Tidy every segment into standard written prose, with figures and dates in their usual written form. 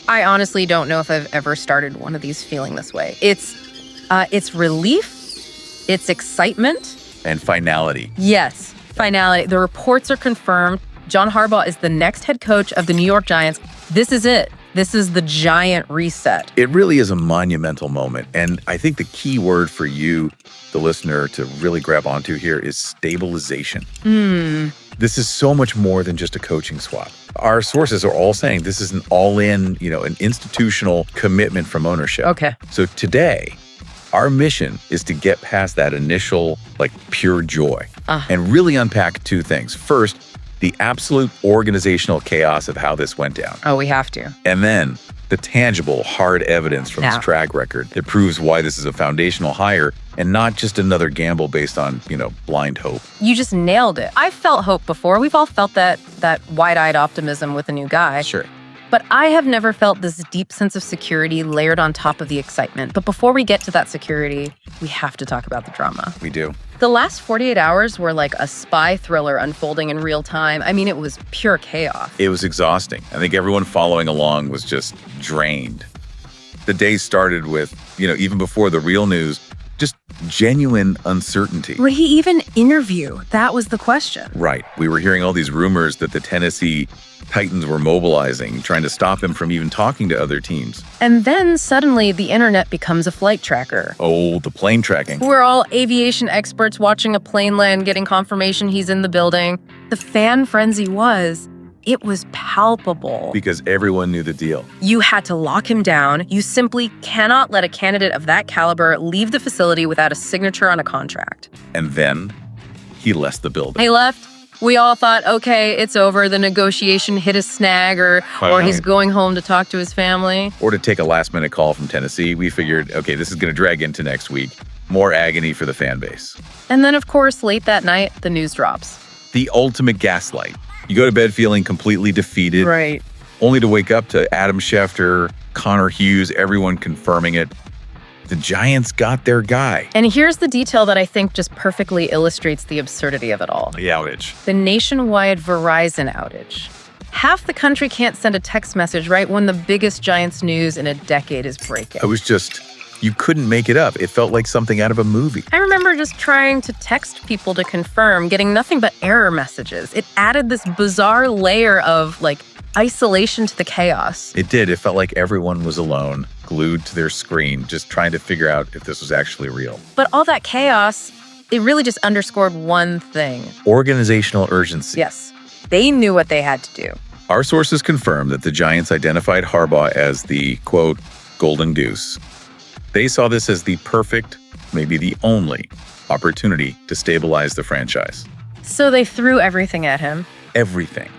I honestly don't know if I've ever started one of these feeling this way. It's relief, it's excitement. And finality. Yes, finality. The reports are confirmed. John Harbaugh is the next head coach of the New York Giants. This is it. This is the giant reset. It really is a monumental moment. And I think the key word for you, the listener, to really grab onto here is stabilization. This is so much more than just a coaching swap. Our sources are all saying this is an all-in, an institutional commitment from ownership. Okay. So today, our mission is to get past that initial, pure joy and really unpack two things. First, the absolute organizational chaos of how this went down. Oh, we have to. And then the tangible, hard evidence from his track record that proves why this is a foundational hire and not just another gamble based on, blind hope. You just nailed it. I felt hope before. We've all felt that wide-eyed optimism with a new guy. Sure. But I have never felt this deep sense of security layered on top of the excitement. But before we get to that security, we have to talk about the drama. We do. The last 48 hours were like a spy thriller unfolding in real time. I mean, it was pure chaos. It was exhausting. I think everyone following along was just drained. The day started with, even before the real news, just genuine uncertainty. Would he even interview? That was the question. Right. We were hearing all these rumors that the Tennessee Titans were mobilizing, trying to stop him from even talking to other teams. And then suddenly the internet becomes a flight tracker. Oh, the plane tracking. We're all aviation experts watching a plane land, getting confirmation he's in the building. The fan frenzy it was palpable. Because everyone knew the deal. You had to lock him down. You simply cannot let a candidate of that caliber leave the facility without a signature on a contract. And then he left the building. He left. We all thought, okay, it's over. The negotiation hit a snag or he's going home to talk to his family. Or to take a last-minute call from Tennessee. We figured, okay, this is going to drag into next week. More agony for the fan base. And then, of course, late that night, the news drops. The ultimate gaslight. You go to bed feeling completely defeated. Right. Only to wake up to Adam Schefter, Connor Hughes, everyone confirming it. The Giants got their guy. And here's the detail that I think just perfectly illustrates the absurdity of it all. The outage. The nationwide Verizon outage. Half the country can't send a text message, right, when the biggest Giants news in a decade is breaking. You couldn't make it up. It felt like something out of a movie. I remember just trying to text people to confirm, getting nothing but error messages. It added this bizarre layer of, isolation to the chaos. It did. It felt like everyone was alone, glued to their screen, just trying to figure out if this was actually real. But all that chaos, it really just underscored one thing. Organizational urgency. Yes. They knew what they had to do. Our sources confirm that the Giants identified Harbaugh as the, quote, golden goose. They saw this as the perfect, maybe the only, opportunity to stabilize the franchise. So they threw everything at him. Everything.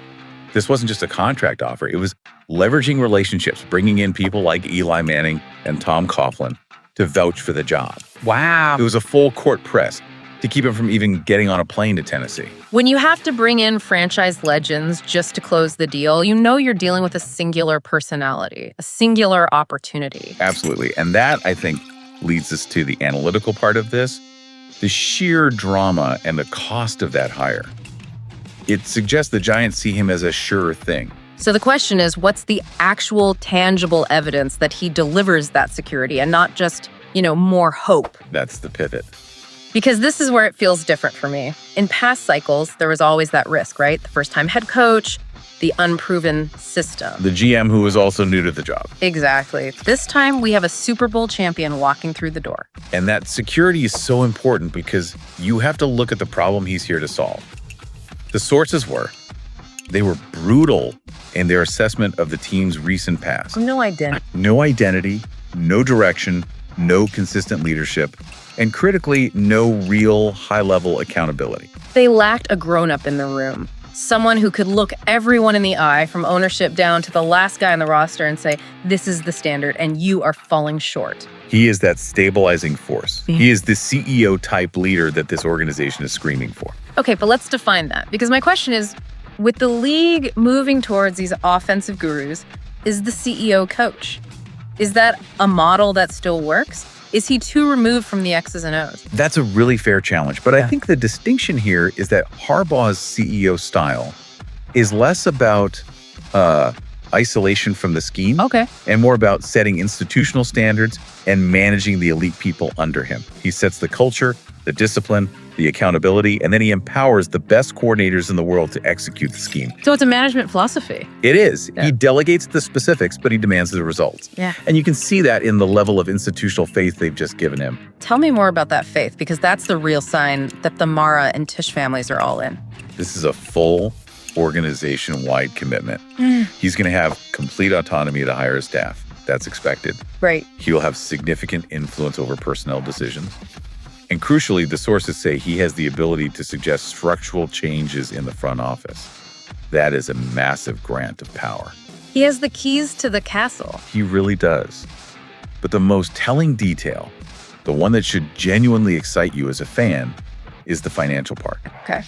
This wasn't just a contract offer. It was leveraging relationships, bringing in people like Eli Manning and Tom Coughlin to vouch for the job. Wow. It was a full court press to keep him from even getting on a plane to Tennessee. When you have to bring in franchise legends just to close the deal, you're dealing with a singular personality, a singular opportunity. Absolutely. And that, I think, leads us to the analytical part of this, the sheer drama and the cost of that hire. It suggests the Giants see him as a sure thing. So the question is, what's the actual tangible evidence that he delivers that security and not just, more hope? That's the pivot. Because this is where it feels different for me. In past cycles, there was always that risk, right? The first-time head coach, the unproven system. The GM who was also new to the job. Exactly. This time, we have a Super Bowl champion walking through the door. And that security is so important because you have to look at the problem he's here to solve. The sources were brutal in their assessment of the team's recent past. No identity. No identity, no direction, no consistent leadership, and critically, no real high-level accountability. They lacked a grown-up in the room. Someone who could look everyone in the eye, from ownership down to the last guy on the roster, and say, this is the standard, and you are falling short. He is that stabilizing force. He is the CEO-type leader that this organization is screaming for. Okay, but let's define that. Because my question is, with the league moving towards these offensive gurus, is the CEO coach? Is that a model that still works? Is he too removed from the X's and O's? That's a really fair challenge. But I think the distinction here is that Harbaugh's CEO style is less about a isolation from the scheme. Okay. And more about setting institutional standards and managing the elite people under him. He sets the culture, the discipline, the accountability, and then he empowers the best coordinators in the world to execute the scheme. So it's a management philosophy. It is. Yeah. He delegates the specifics, but he demands the results. Yeah. And you can see that in the level of institutional faith they've just given him. Tell me more about that faith, because that's the real sign that the Mara and Tisch families are all in. This is a full organization-wide commitment. He's going to have complete autonomy to hire his staff. That's expected. Right. He'll have significant influence over personnel decisions. And crucially, the sources say he has the ability to suggest structural changes in the front office. That is a massive grant of power. He has the keys to the castle. He really does. But the most telling detail, the one that should genuinely excite you as a fan, is the financial part. Okay.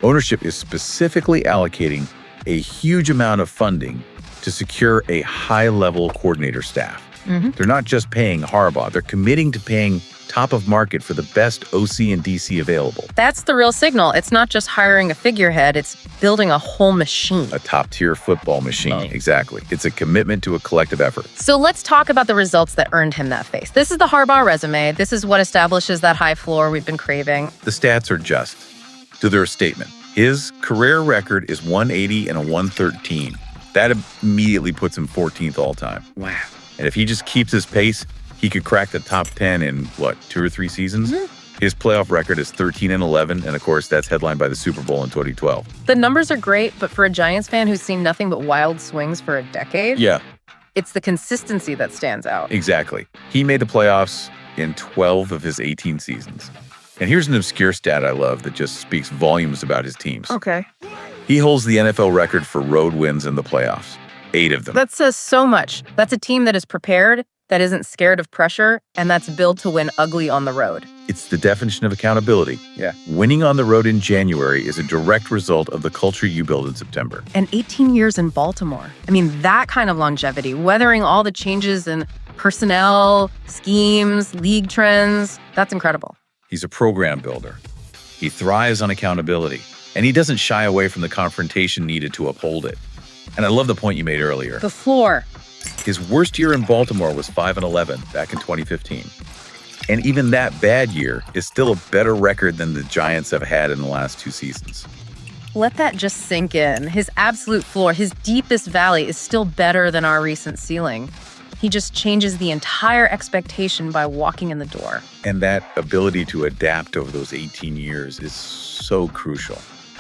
Ownership is specifically allocating a huge amount of funding to secure a high-level coordinator staff. They're not just paying Harbaugh, they're committing to paying top of market for the best OC and DC available. That's the real signal. It's not just hiring a figurehead, it's building a whole machine. A top-tier football machine, exactly. It's a commitment to a collective effort. So let's talk about the results that earned him that face. This is the Harbaugh resume. This is what establishes that high floor we've been craving. The stats are just to their statement. His career record is 180 and a 113. That immediately puts him 14th all-time. Wow. And if he just keeps his pace, he could crack the top 10 in, 2 or 3 seasons? His playoff record is 13 and 11, and of course, that's headlined by the Super Bowl in 2012. The numbers are great, but for a Giants fan who's seen nothing but wild swings for a decade, Yeah, it's the consistency that stands out. exactly. He made the playoffs in 12 of his 18 seasons. And here's an obscure stat I love that just speaks volumes about his teams. Okay. He holds the NFL record for road wins in the playoffs, 8 of them. That says so much. That's a team that is prepared, that isn't scared of pressure, and that's built to win ugly on the road. It's the definition of accountability. Yeah. Winning on the road in January is a direct result of the culture you build in September. And 18 years in Baltimore. I mean, that kind of longevity, weathering all the changes in personnel, schemes, league trends, that's incredible. He's a program builder. He thrives on accountability, and he doesn't shy away from the confrontation needed to uphold it. And I love the point you made earlier. The floor. His worst year in Baltimore was 5-11 back in 2015. And even that bad year is still a better record than the Giants have had in the last 2 seasons. Let that just sink in. His absolute floor, his deepest valley is still better than our recent ceiling. He just changes the entire expectation by walking in the door. And that ability to adapt over those 18 years is so crucial.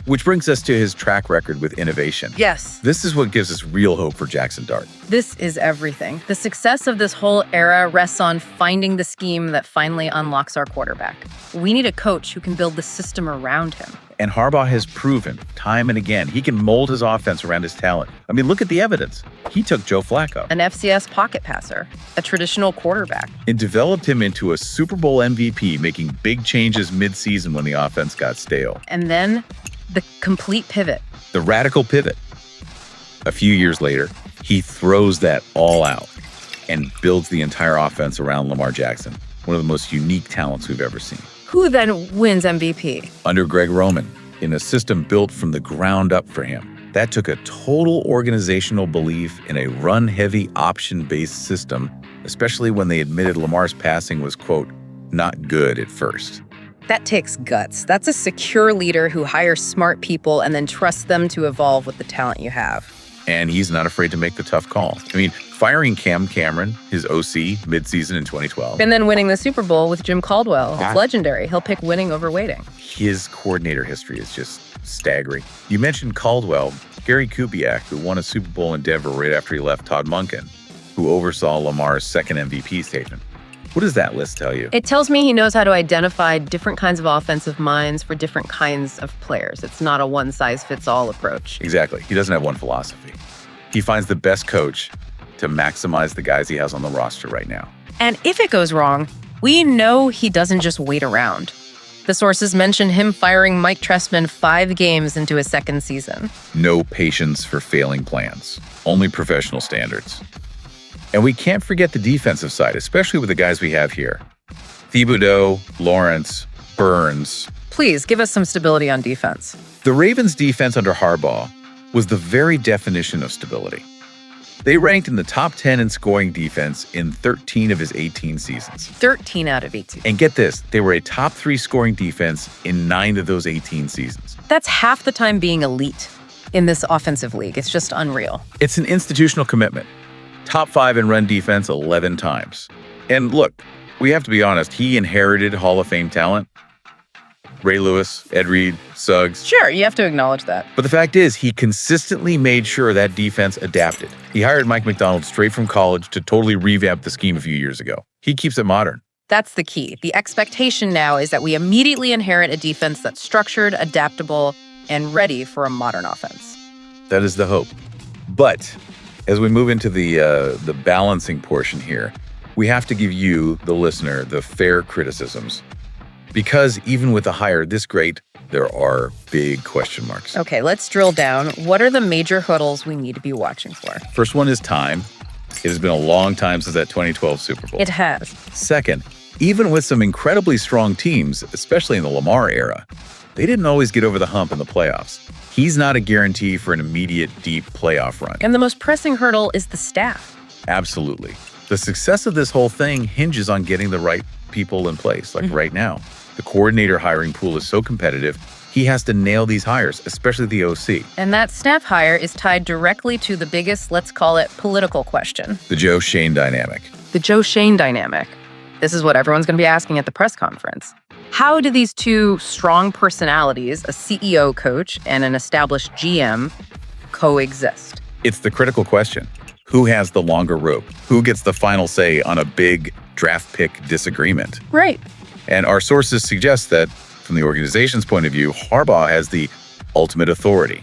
Which brings us to his track record with innovation. Yes. This is what gives us real hope for Jaxson Dart. This is everything. The success of this whole era rests on finding the scheme that finally unlocks our quarterback. We need a coach who can build the system around him. And Harbaugh has proven time and again he can mold his offense around his talent. I mean, look at the evidence. He took Joe Flacco An FCS pocket passer, a traditional quarterback. and developed him into a Super Bowl MVP, making big changes mid-season when the offense got stale. And then the complete pivot. The radical pivot. A few years later, he throws that all out and builds the entire offense around Lamar Jackson, one of the most unique talents we've ever seen. Who then wins MVP? Under Greg Roman, in a system built from the ground up for him. That took a total organizational belief in a run-heavy, option-based system, especially when they admitted Lamar's passing was, quote, not good at first. That takes guts. That's a secure leader who hires smart people and then trusts them to evolve with the talent you have. And he's not afraid to make the tough call. I mean, firing Cam Cameron, his OC, mid-season in 2012. And then winning the Super Bowl with Jim Caldwell. It's legendary. He'll pick winning over waiting. His coordinator history is just staggering. You mentioned Caldwell, Gary Kubiak, who won a Super Bowl in Denver right after he left Todd Monken, who oversaw Lamar's second MVP statement. What does that list tell you? It tells me he knows how to identify different kinds of offensive minds for different kinds of players. It's not a one-size-fits-all approach. Exactly. He doesn't have one philosophy. He finds the best coach to maximize the guys he has on the roster right now. And if it goes wrong, we know he doesn't just wait around. The sources mention him firing Mike Trestman 5 games into his second season. No patience for failing plans. Only professional standards. And we can't forget the defensive side, especially with the guys we have here. Thibodeau, Lawrence, Burns. Please, give us some stability on defense. The Ravens' defense under Harbaugh was the very definition of stability. They ranked in the top 10 in scoring defense in 13 of his 18 seasons. 13 out of 18. And get this, they were a top 3 scoring defense in 9 of those 18 seasons. That's half the time being elite in this offensive league. It's just unreal. It's an institutional commitment. Top 5 in run defense 11 times. And look, we have to be honest, he inherited Hall of Fame talent. Ray Lewis, Ed Reed, Suggs. Sure, you have to acknowledge that. But the fact is, he consistently made sure that defense adapted. He hired Mike Macdonald straight from college to totally revamp the scheme a few years ago. He keeps it modern. That's the key. The expectation now is that we immediately inherit a defense that's structured, adaptable, and ready for a modern offense. That is the hope. But as we move into the balancing portion here, we have to give you, the listener, the fair criticisms. Because even with a hire this great, there are big question marks. Okay, let's drill down. What are the major hurdles we need to be watching for? First one is time. It has been a long time since that 2012 Super Bowl. It has. Second, even with some incredibly strong teams, especially in the Lamar era, they didn't always get over the hump in the playoffs. He's not a guarantee for an immediate, deep playoff run. And the most pressing hurdle is the staff. Absolutely. The success of this whole thing hinges on getting the right people in place, like right now. The coordinator hiring pool is so competitive, he has to nail these hires, especially the OC. And that staff hire is tied directly to the biggest, let's call it, political question. The Joe Shane dynamic. The Joe Shane dynamic. This is what everyone's going to be asking at the press conference. How do these two strong personalities, a CEO coach and an established GM, coexist? It's the critical question. Who has the longer rope? Who gets the final say on a big draft pick disagreement? Right. And our sources suggest that, from the organization's point of view, Harbaugh has the ultimate authority.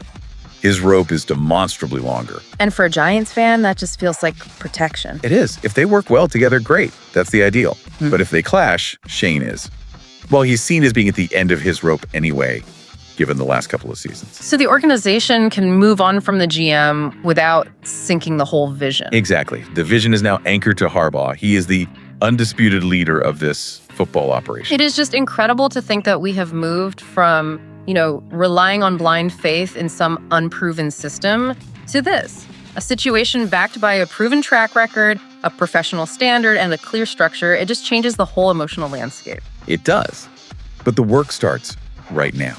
His rope is demonstrably longer. And for a Giants fan, that just feels like protection. It is. If they work well together, great. That's the ideal. But if they clash, Shane is. Well, he's seen as being at the end of his rope anyway, given the last couple of seasons. So the organization can move on from the GM without sinking the whole vision. Exactly. The vision is now anchored to Harbaugh. He is the undisputed leader of this football operation. It is just incredible to think that we have moved from, relying on blind faith in some unproven system to this, a situation backed by a proven track record, a professional standard, and a clear structure. It just changes the whole emotional landscape. It does. But the work starts right now.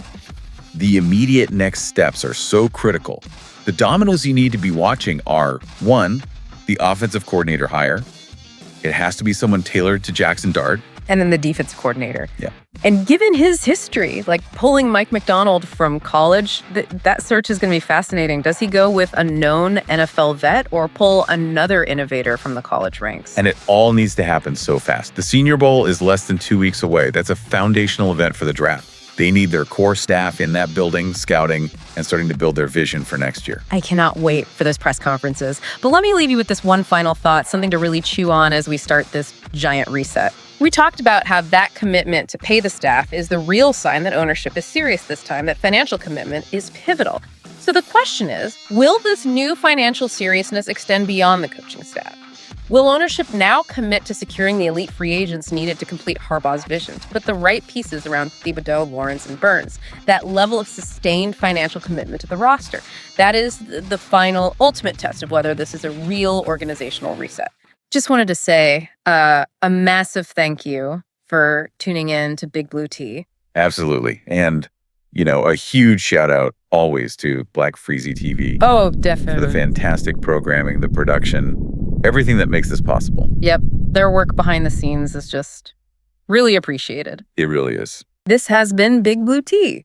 The immediate next steps are so critical. The dominoes you need to be watching are, 1, the offensive coordinator hire. It has to be someone tailored to Jaxson Dart. And then the defense coordinator. Yeah. And given his history, like pulling Mike Macdonald from college, that search is going to be fascinating. Does he go with a known NFL vet or pull another innovator from the college ranks? And it all needs to happen so fast. The Senior Bowl is less than 2 weeks away. That's a foundational event for the draft. They need their core staff in that building, scouting, and starting to build their vision for next year. I cannot wait for those press conferences. But let me leave you with this one final thought, something to really chew on as we start this giant reset. We talked about how that commitment to pay the staff is the real sign that ownership is serious this time, that financial commitment is pivotal. So the question is, will this new financial seriousness extend beyond the coaching staff? Will ownership now commit to securing the elite free agents needed to complete Harbaugh's vision, to put the right pieces around Thibodeau, Lawrence, and Burns? That level of sustained financial commitment to the roster. That is the final, ultimate test of whether this is a real organizational reset. Just wanted to say a massive thank you for tuning in to Big Blue Tea. Absolutely. And, a huge shout out always to Black Freezy TV. Oh, definitely. For the fantastic programming, the production, everything that makes this possible. Yep. Their work behind the scenes is just really appreciated. It really is. This has been Big Blue Tea.